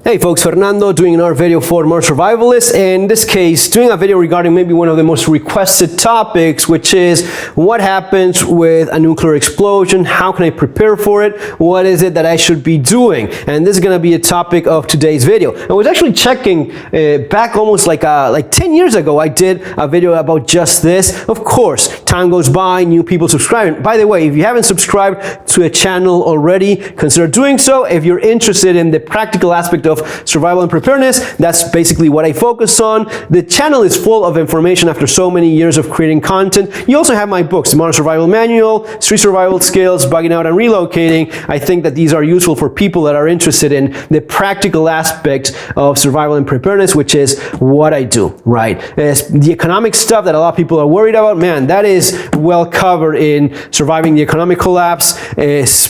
Hey folks, Fernando doing another video for Modern Survivalists, and in this case doing a video regarding maybe one of the most requested topics, which is what happens with a nuclear explosion, how can I prepare for it, what is it that I should be doing, and this is going to be a topic of today's video. I was actually checking back almost like 10 years ago. I did a video about just this. Of course, time goes by, new people subscribe. By the way, if you haven't subscribed to a channel already, consider doing so. If you're interested in the practical aspect of survival and preparedness, that's basically what I focus on. The channel is full of information after so many years of creating content. You also have my books, the Modern Survival Manual, Street Survival Skills, Bugging Out and Relocating. I think that these are useful for people that are interested in the practical aspect of survival and preparedness, which is what I do, right? The economic stuff that a lot of people are worried about, man, that is well covered in Surviving the Economic Collapse,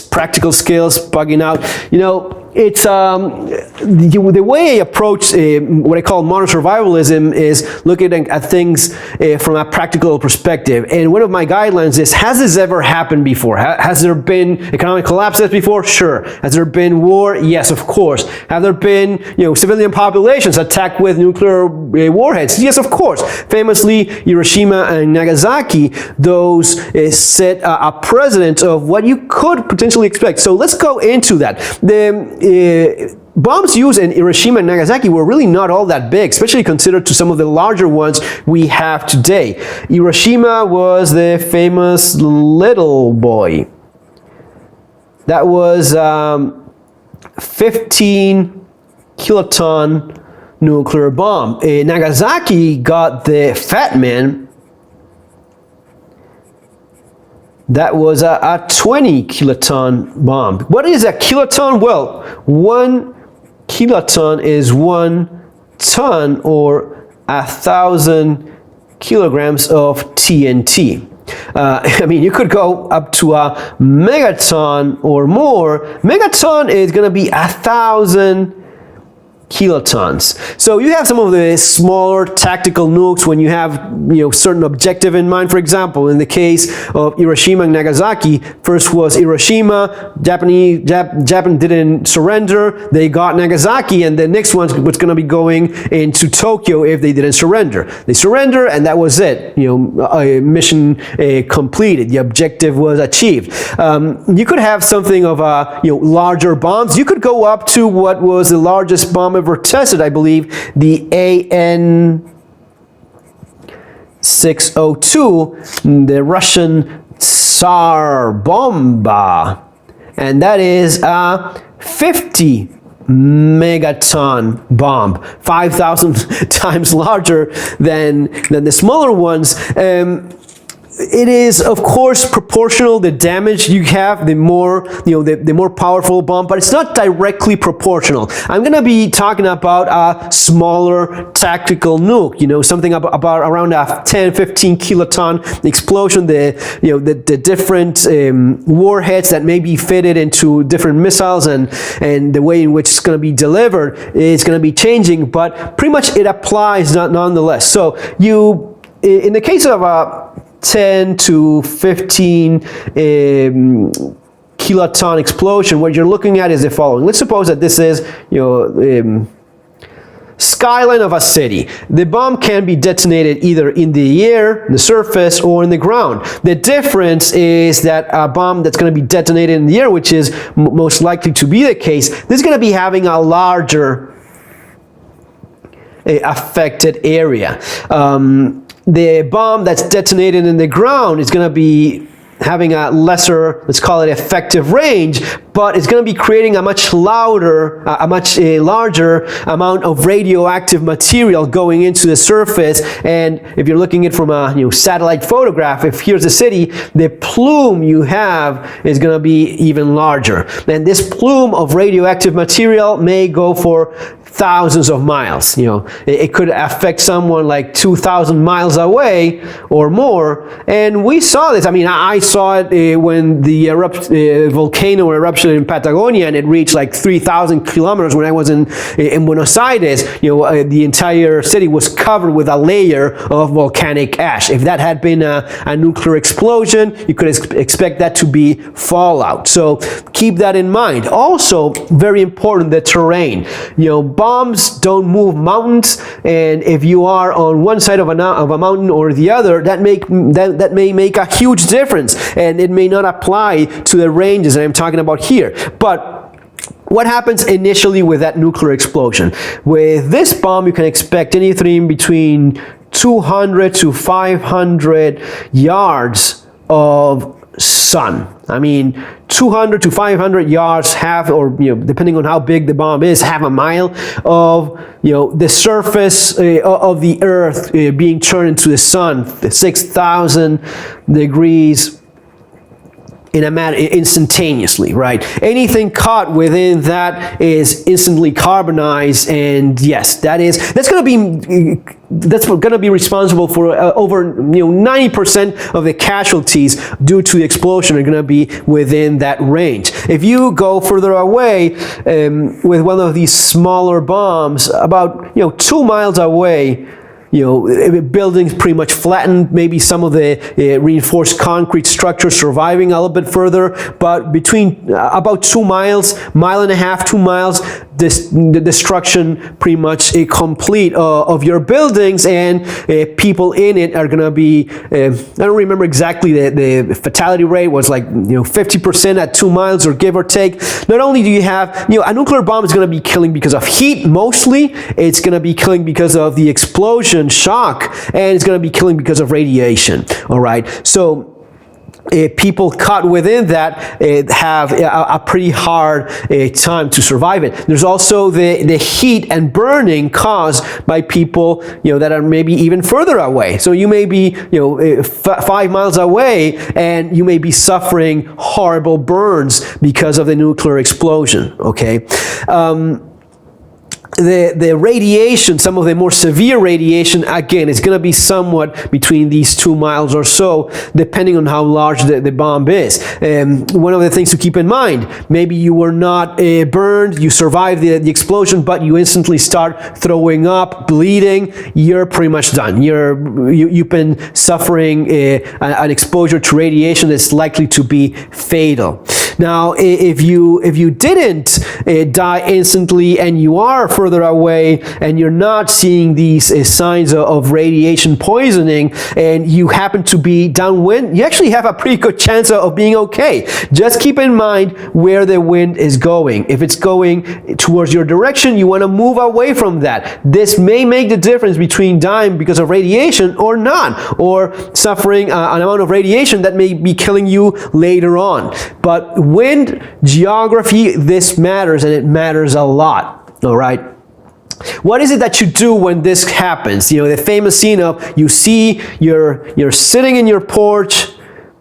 practical skills, bugging out. You know, it's the way I approach what I call modern survivalism is looking at things from a practical perspective. And one of my guidelines is, has this ever happened before? Has there been economic collapses before? Sure. Has there been war? Yes, of course. Have there been, civilian populations attacked with nuclear warheads? Yes, of course. Famously, Hiroshima and Nagasaki, those set a precedent of what you could potentially expect. So let's go into that. Bombs used in Hiroshima and Nagasaki were really not all that big, especially considered to some of the larger ones we have today. Hiroshima was the famous little boy. That was 15 kiloton nuclear bomb. Nagasaki got the Fat Man. That was a 20 kiloton bomb. What is a kiloton? Well, 1 kiloton is 1 ton or 1,000 kilograms of TNT. I mean, you could go up to a megaton or more. Megaton is going to be 1,000 kilotons. So you have some of the smaller tactical nukes when you have certain objective in mind. For example, in the case of Hiroshima and Nagasaki, first was Hiroshima. Japan didn't surrender. They got Nagasaki, and the next one was going to be going into Tokyo if they didn't surrender. They surrender, and that was it. Mission completed. The objective was achieved. You could have something of larger bombs. You could go up to what was the largest bomb ever tested, I believe, the AN-602, the Russian Tsar Bomba, and that is a 50 megaton bomb, 5,000 times larger than the smaller ones. It is, of course, proportional. The damage you have, the more the more powerful bomb, but it's not directly proportional. I'm going to be talking about a smaller tactical nuke. Something about around a 10-15 kiloton explosion. The different warheads that may be fitted into different missiles, and the way in which it's going to be delivered is going to be changing, but pretty much it applies nonetheless. So in the case of a 10 to 15 kiloton explosion, what you're looking at is the following. Let's suppose that this is skyline of a city. The bomb can be detonated either in the air, the surface, or in the ground. The difference is that a bomb that's going to be detonated in the air, which is most likely to be the case, this is going to be having a larger affected area. The bomb that's detonated in the ground is going to be having a lesser, let's call it effective range, but it's going to be creating a much larger amount of radioactive material going into the surface. And if you're looking at it from a satellite photograph, if here's the city, the plume you have is going to be even larger. And this plume of radioactive material may go for thousands of miles. It could affect someone like 2,000 miles away or more. And we saw this. I mean, I saw it when the volcano eruption in Patagonia, and it reached like 3,000 kilometers when I was in Buenos Aires. The entire city was covered with a layer of volcanic ash. If that had been a nuclear explosion, you could expect that to be fallout. So keep that in mind. Also, very important, the terrain. Bombs don't move mountains, and if you are on one side of a mountain or the other, that may make a huge difference, and it may not apply to the ranges that I'm talking about here. But what happens initially with that nuclear explosion? With this bomb, you can expect anything between 200 to 500 yards of sun. I mean, 200 to 500 yards, depending on how big the bomb is, half a mile of, the surface of the earth being turned into the sun, 6,000 degrees in a matter instantaneously, right? Anything caught within that is instantly carbonized, and yes, that's going to be responsible for over 90% of the casualties due to the explosion are going to be within that range. If you go further away with one of these smaller bombs, about 2 miles away, buildings pretty much flattened, maybe some of the reinforced concrete structures surviving a little bit further, but between about 2 miles, mile and a half, 2 miles, the destruction pretty much complete of your buildings, and people in it are gonna be, I don't remember exactly, the fatality rate was like 50% at 2 miles, or give or take. Not only do you have, a nuclear bomb is gonna be killing because of heat mostly, it's gonna be killing because of the explosion shock, and it's going to be killing because of radiation. All right, so people caught within that have a pretty hard time to survive it. There's also the heat and burning caused by people that are maybe even further away. So you may be 5 miles away, and you may be suffering horrible burns because of the nuclear explosion. Okay. The radiation, some of the more severe radiation, again, is going to be somewhat between these 2 miles or so, depending on how large the bomb is. One of the things to keep in mind, maybe you were not burned, you survived the explosion, but you instantly start throwing up, bleeding, you're pretty much done. You've been suffering an exposure to radiation that's likely to be fatal. Now, if you didn't die instantly, and you are further away, and you're not seeing these signs of radiation poisoning, and you happen to be downwind, you actually have a pretty good chance of being okay. Just keep in mind where the wind is going. If it's going towards your direction, you want to move away from that. This may make the difference between dying because of radiation or not, or suffering an amount of radiation that may be killing you later on. But wind, geography, this matters, and it matters a lot. All right. What is it that you do when this happens? The famous scene of you're sitting in your porch,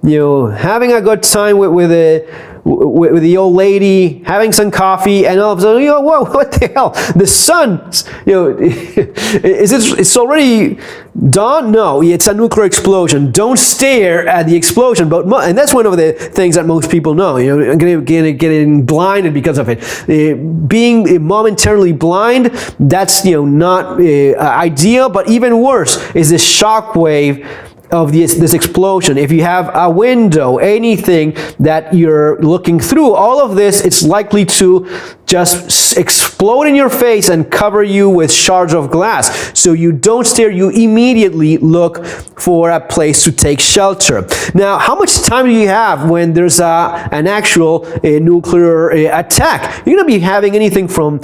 having a good time with the old lady, having some coffee, and all of a sudden, whoa, what the hell? The sun, it's already dawn? No, it's a nuclear explosion. Don't stare at the explosion. And that's one of the things that most people know. Getting blinded because of it. Being momentarily blind, that's not ideal. But even worse is the shock wave of this explosion. If you have a window, anything that you're looking through, all of this, it's likely to just explode in your face and cover you with shards of glass. So you don't stare, you immediately look for a place to take shelter. Now, how much time do you have when there's an actual nuclear attack? You're going to be having anything from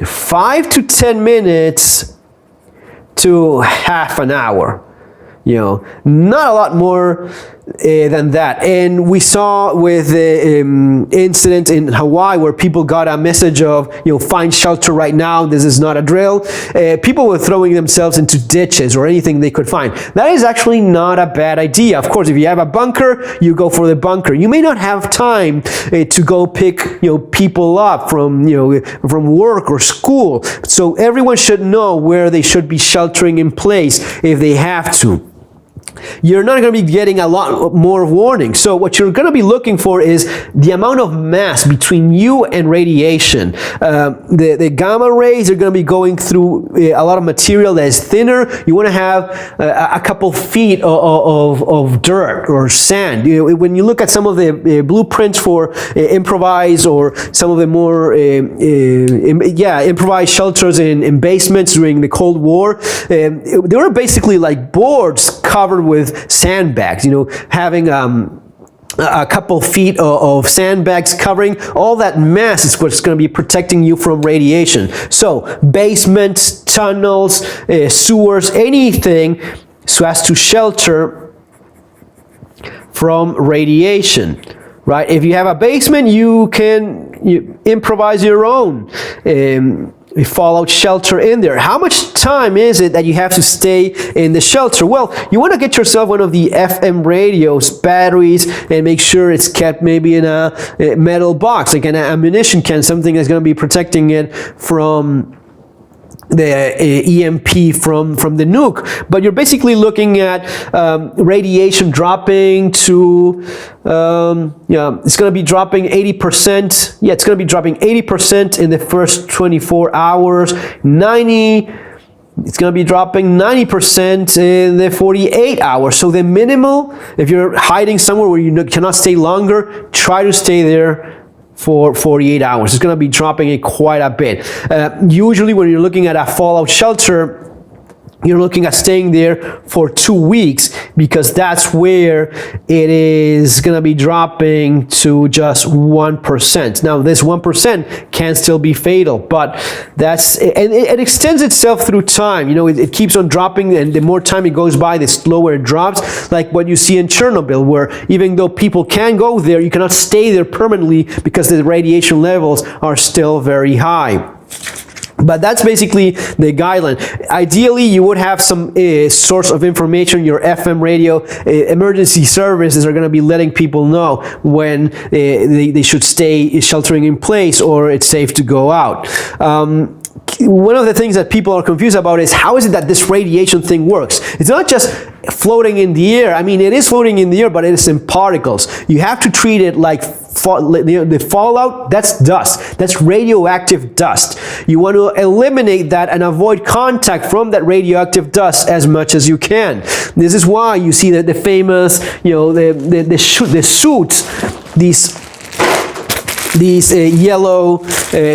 5 to 10 minutes to half an hour. Not a lot more than that. And we saw with the incident in Hawaii where people got a message of, find shelter right now, this is not a drill. People were throwing themselves into ditches or anything they could find. That is actually not a bad idea. Of course, if you have a bunker, you go for the bunker. You may not have time to go pick people up from work or school. So everyone should know where they should be sheltering in place if they have to. You're not going to be getting a lot more warning. So what you're going to be looking for is the amount of mass between you and radiation. The gamma rays are going to be going through a lot of material that is thinner. You want to have a couple feet of dirt or sand. When you look at some of the blueprints for improvised or some of the more improvised shelters in basements during the Cold War, they were basically like boards covered with sandbags, having a couple feet of sandbags covering all that mass is what's going to be protecting you from radiation. So basements, tunnels, sewers, anything so as to shelter from radiation. Right? If you have a basement, you can improvise your own fallout shelter in there. How much time is it that you have to stay in the shelter? Well, you want to get yourself one of the FM radios, batteries, and make sure it's kept maybe in a metal box, like an ammunition can, something that's going to be protecting it from the EMP from the nuke. But you're basically looking at radiation dropping to it's going to be dropping 80%. Yeah, it's going to be dropping 80% in the first 24 hours. It's going to be dropping 90% in the 48 hours. So the minimal, if you're hiding somewhere where you cannot stay longer, try to stay there for 48 hours. It's going to be dropping it quite a bit. Usually when you're looking at a fallout shelter, you're looking at staying there for 2 weeks, because that's where it is going to be dropping to just 1%. Now, this 1% can still be fatal, but it extends itself through time. It keeps on dropping, and the more time it goes by, the slower it drops, like what you see in Chernobyl, where even though people can go there, you cannot stay there permanently because the radiation levels are still very high. But that's basically the guideline. Ideally, you would have some source of information, your FM radio. Emergency services are going to be letting people know when they should stay sheltering in place or it's safe to go out. One of the things that people are confused about is how is it that this radiation thing works? It's not just floating in the air. I mean, it is floating in the air, but it is in particles. You have to treat it like the fallout. That's dust. That's radioactive dust. You want to eliminate that and avoid contact from that radioactive dust as much as you can. This is why you see that the famous, the suits, these yellow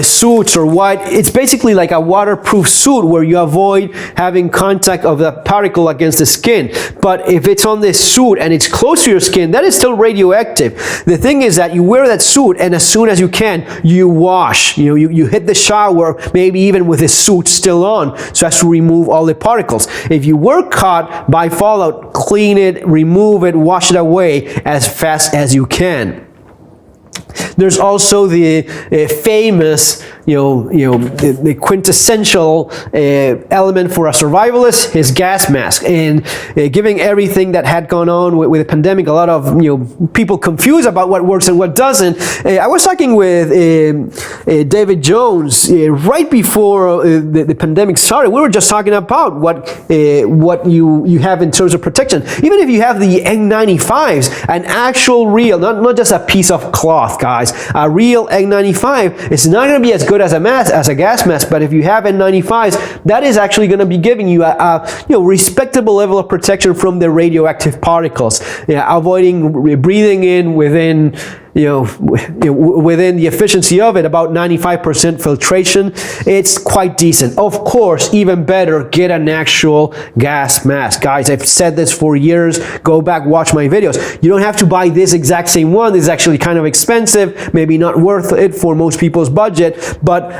suits or white. It's basically like a waterproof suit where you avoid having contact of the particle against the skin. But if it's on this suit and it's close to your skin, that is still radioactive. The thing is that you wear that suit, and as soon as you can, you wash. You hit the shower, maybe even with the suit still on, so as to remove all the particles. If you were caught by fallout, clean it, remove it, wash it away as fast as you can. There's also the famous, the quintessential element for a survivalist, his gas mask. And given everything that had gone on with the pandemic, a lot of people confused about what works and what doesn't. I was talking with David Jones right before the pandemic started. We were just talking about what you have in terms of protection. Even if you have the N95s, an actual real, not just a piece of cloth, guys. A real N95 is not going to be as good as a gas mask, but if you have N95s, that is actually going to be giving you a respectable level of protection from the radioactive particles. Avoiding breathing in within the efficiency of it, about 95% filtration. It's quite decent. Of course, even better, get an actual gas mask. Guys, I've said this for years. Go back, watch my videos. You don't have to buy this exact same one. This is actually kind of expensive, maybe not worth it for most people's budget, but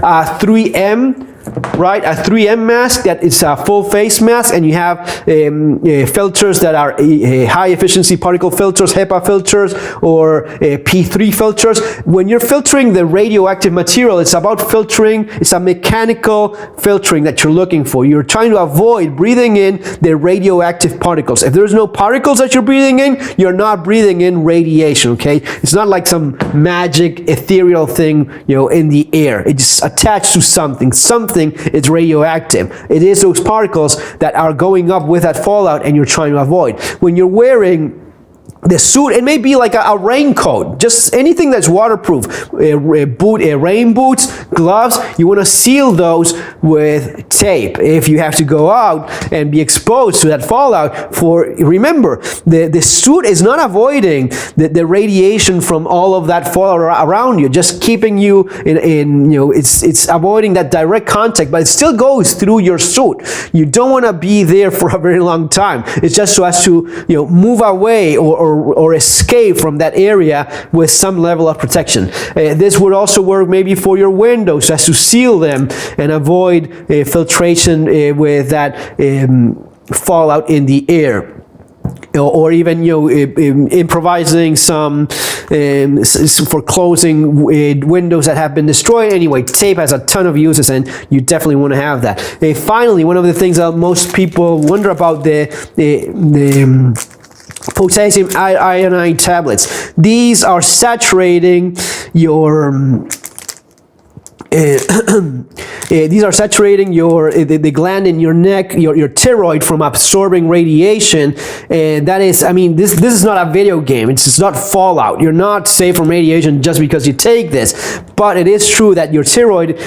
3M right? A 3M mask that is a full face mask, and you have filters that are high efficiency particle filters, HEPA filters, or P3 filters. When you're filtering the radioactive material, it's about filtering, it's a mechanical filtering that you're looking for. You're trying to avoid breathing in the radioactive particles. If there's no particles that you're breathing in, you're not breathing in radiation, okay? It's not like some magic ethereal thing, in the air. It's attached to something. Something is radioactive. It is those particles that are going up with that fallout and you're trying to avoid. When you're wearing the suit, it may be like a raincoat, just anything that's waterproof, rain boots, gloves, you want to seal those with tape if you have to go out and be exposed to that fallout. Remember, the suit is not avoiding the radiation from all of that fallout around you, just keeping you it's avoiding that direct contact, but it still goes through your suit. You don't want to be there for a very long time. It's just so as to move away or escape from that area with some level of protection. This would also work maybe for your windows, as to seal them and avoid filtration with that fallout in the air. Or even improvising some for closing windows that have been destroyed. Anyway, tape has a ton of uses, and you definitely want to have that. Finally, one of the things that most people wonder about the potassium iodine tablets. These are saturating your these are saturating the gland in your neck, your thyroid, from absorbing radiation. And that is, this is not a video game. It's not Fallout. You're not safe from radiation just because you take this. But it is true that your thyroid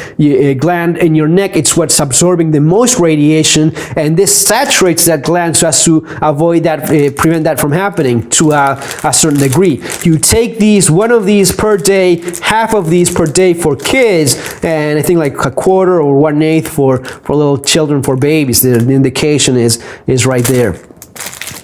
gland in your neck, it's what's absorbing the most radiation, and this saturates that gland so as to avoid that, prevent that from happening to a certain degree. You take one of these per day, half of these per day for kids, and I think like a quarter or 1/8 for little children, for babies. The indication is right there.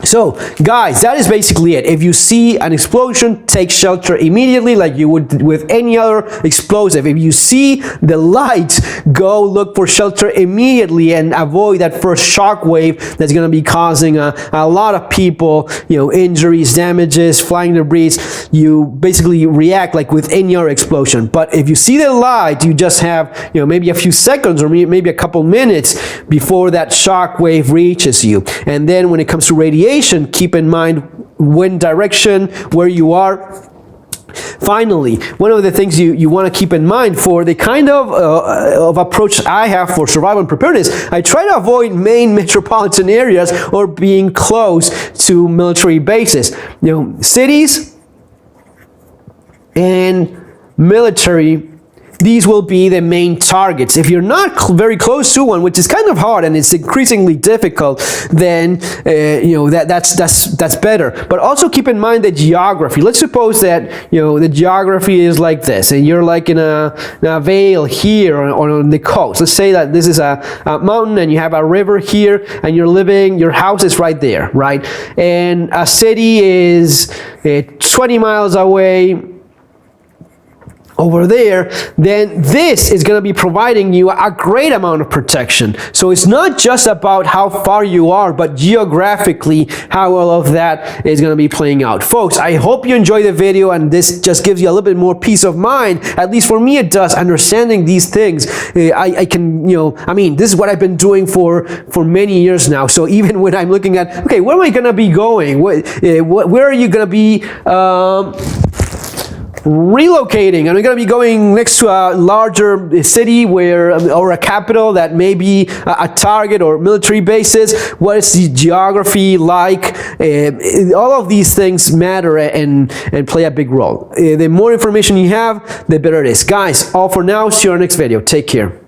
So guys, that is basically it. If you see an explosion, take shelter immediately, like you would with any other explosive. If you see the light, go look for shelter immediately and avoid that first shock wave that's going to be causing a lot of people, injuries, damages, flying debris. You basically react like with any other explosion. But if you see the light, you just have maybe a few seconds or maybe a couple minutes before that shock wave reaches you. And then when it comes to radiation, keep in mind wind direction, where you are. Finally, one of the things you want to keep in mind for the kind of approach I have for survival and preparedness, I try to avoid main metropolitan areas or being close to military bases. Cities and military, these will be the main targets. If you're not very close to one, which is kind of hard and it's increasingly difficult, then that's better. But also keep in mind the geography. Let's suppose that the geography is like this, and you're like in a vale here on the coast. Let's say that this is a mountain, and you have a river here, and your house is right there, right? And a city is 20 miles away over there, then this is going to be providing you a great amount of protection. So it's not just about how far you are, but geographically how all of that is going to be playing out. Folks, I hope you enjoyed the video, and this just gives you a little bit more peace of mind. At least for me it does, understanding these things. I can, this is what I've been doing for many years now. So even when I'm looking at, okay, where am I going to be going? Where are you going to be relocating? Are we going to be going next to a larger city or a capital that may be a target or military bases? What is the geography like? All of these things matter and play a big role. The more information you have, the better it is. Guys, all for now. See you on our next video. Take care.